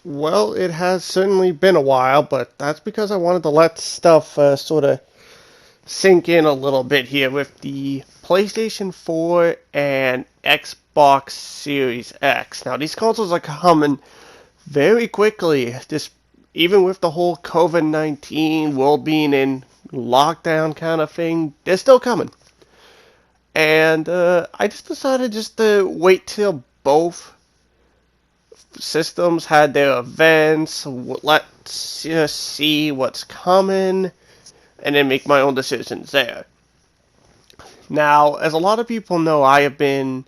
Well, it has certainly been a while, but that's because I wanted to let stuff sort of sink in a little bit here with the PlayStation 4 and Xbox Series X. Now, these consoles are coming very quickly, just even with the whole COVID-19 world being in lockdown kind of thing, they're still coming. And I just decided just to wait till both systems had their events. Let's just see what's coming, and then make my own decisions there. Now, as a lot of people know, I have been,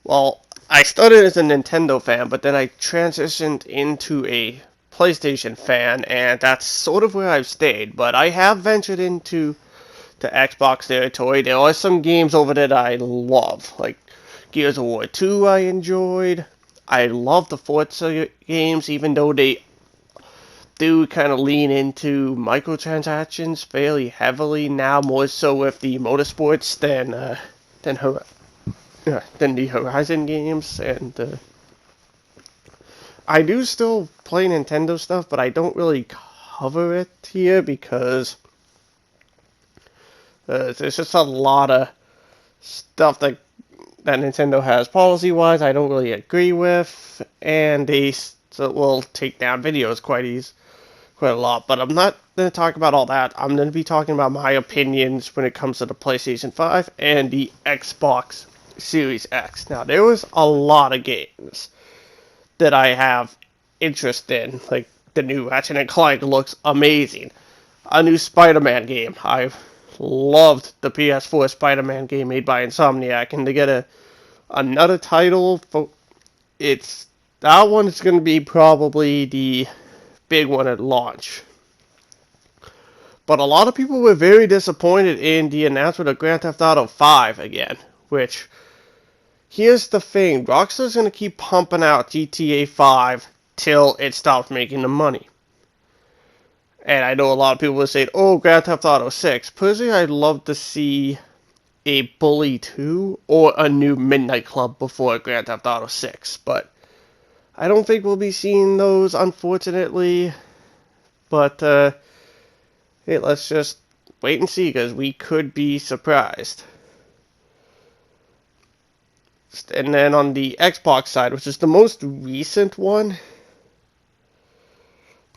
well, I started as a Nintendo fan, but then I transitioned into a PlayStation fan, and that's sort of where I've stayed. But I have ventured into to Xbox territory. There are some games over there that I love, like Gears of War 2 I enjoyed. I love the Forza games, even though they do kind of lean into microtransactions fairly heavily now, more so with the motorsports than than the Horizon games. And I do still play Nintendo stuff, but I don't really cover it here because there's just a lot of stuff that Nintendo has policy-wise I don't really agree with, and they will take down videos quite a lot. But I'm not going to talk about all that. I'm going to be talking about my opinions when it comes to the PlayStation 5 and the Xbox Series X. Now, there was a lot of games that I have interest in, like the new Ratchet and Clank looks amazing. A new Spider-Man game. I've loved the PS4 Spider-Man game made by Insomniac, and to get another title for it's that one is going to be probably the big one at launch. But a lot of people were very disappointed in the announcement of Grand Theft Auto 5 again, which here's the thing, Rockstar's going to keep pumping out GTA 5 till it stops making the money. And I know a lot of people will say, oh, Grand Theft Auto 6. Personally, I'd love to see a Bully 2 or a new Midnight Club before Grand Theft Auto 6. But I don't think we'll be seeing those, unfortunately. But, hey, let's just wait and see, because we could be surprised. And then on the Xbox side, which is the most recent one,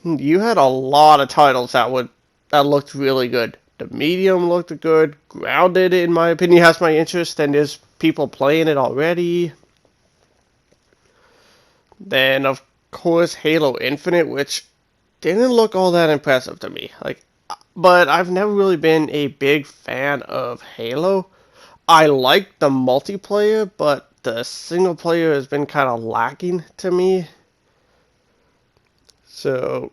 you had a lot of titles that looked really good. The Medium looked good. Grounded, in my opinion, has my interest, and there's people playing it already. Then, of course, Halo Infinite, which didn't look all that impressive to me. But I've never really been a big fan of Halo. I like the multiplayer, but the single player has been kind of lacking to me. So,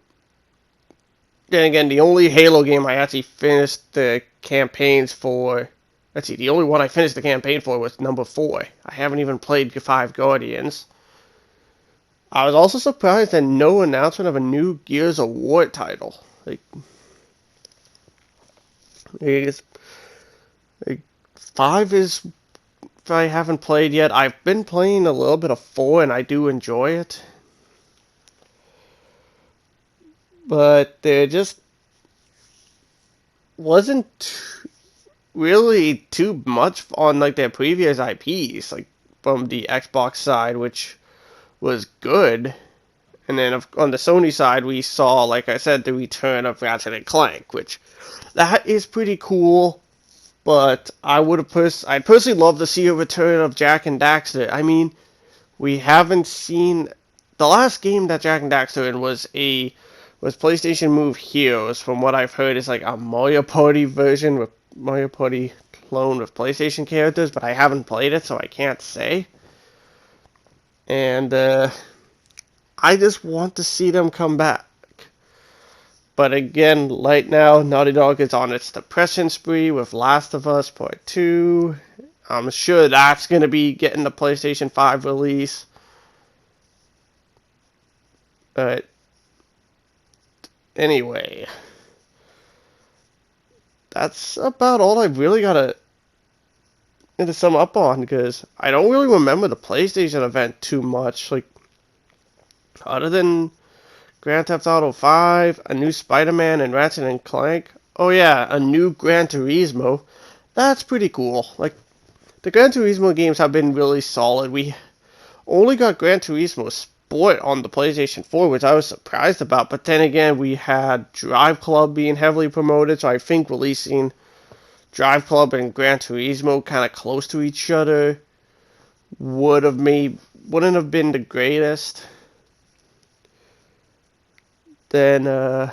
then again, the only Halo game I actually finished the campaigns for, let's see, the only one I finished the campaign for was number 4. I haven't even played 5 Guardians. I was also surprised at no announcement of a new Gears of War title. It's, like 5 is, I haven't played yet. I've been playing a little bit of 4, and I do enjoy it. But there just wasn't really too much on like their previous IPs, like from the Xbox side, which was good. And then on the Sony side, we saw, like I said, the return of Ratchet and Clank, which that is pretty cool. But I'd personally love to see a return of Jak and Daxter. I mean, we haven't seen the last game that Jak and Daxter in was PlayStation Move Heroes. From what I've heard, is like a Mario Party version with Mario Party clone with PlayStation characters, but I haven't played it, so I can't say. And I just want to see them come back. But again, right now, Naughty Dog is on its depression spree with Last of Us Part 2. I'm sure that's going to be getting the PlayStation 5 release. But anyway, that's about all I've really got to sum up on, because I don't really remember the PlayStation event too much. Like, other than Grand Theft Auto 5, a new Spider-Man and Ratchet and Clank. Oh yeah, a new Gran Turismo. That's pretty cool. Like, the Gran Turismo games have been really solid. We only got Gran Turismo Sport on the PlayStation 4, which I was surprised about. But then again, we had Drive Club being heavily promoted, so I think releasing Drive Club and Gran Turismo kind of close to each other wouldn't have been the greatest. Then of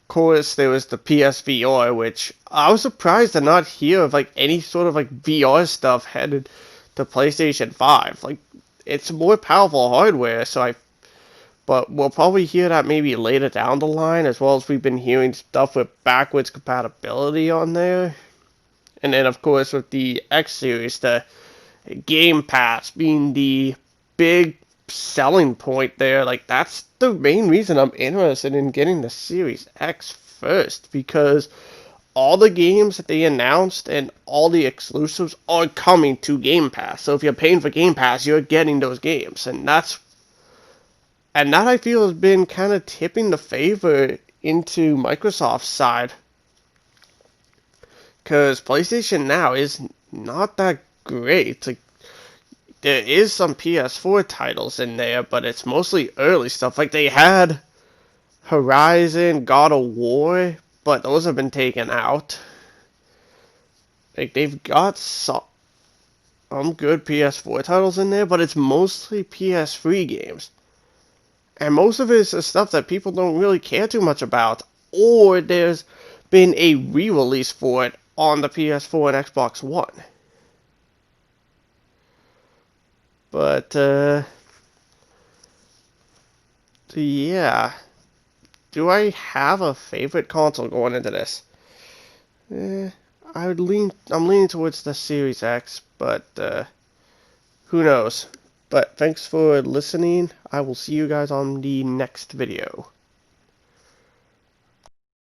course there was the PSVR, which I was surprised to not hear of like any sort of like VR stuff headed to PlayStation 5. Like, it's more powerful hardware, but we'll probably hear that maybe later down the line, as well as we've been hearing stuff with backwards compatibility on there. And then of course with the X series, the Game Pass being the big selling point there. Like, that's the main reason I'm interested in getting the Series X first, because all the games that they announced and all the exclusives are coming to Game Pass. So if you're paying for Game Pass, you're getting those games, and that I feel has been kind of tipping the favor into Microsoft's side, because PlayStation Now is not that great. Like, there is some PS4 titles in there, but it's mostly early stuff. Like, they had Horizon, God of War, but those have been taken out. Like, they've got some good PS4 titles in there, but it's mostly PS3 games. And most of it is the stuff that people don't really care too much about. Or there's been a re-release for it on the PS4 and Xbox One. But, yeah. Do I have a favorite console going into this? I'm leaning towards the Series X, but, who knows? But thanks for listening. I will see you guys on the next video.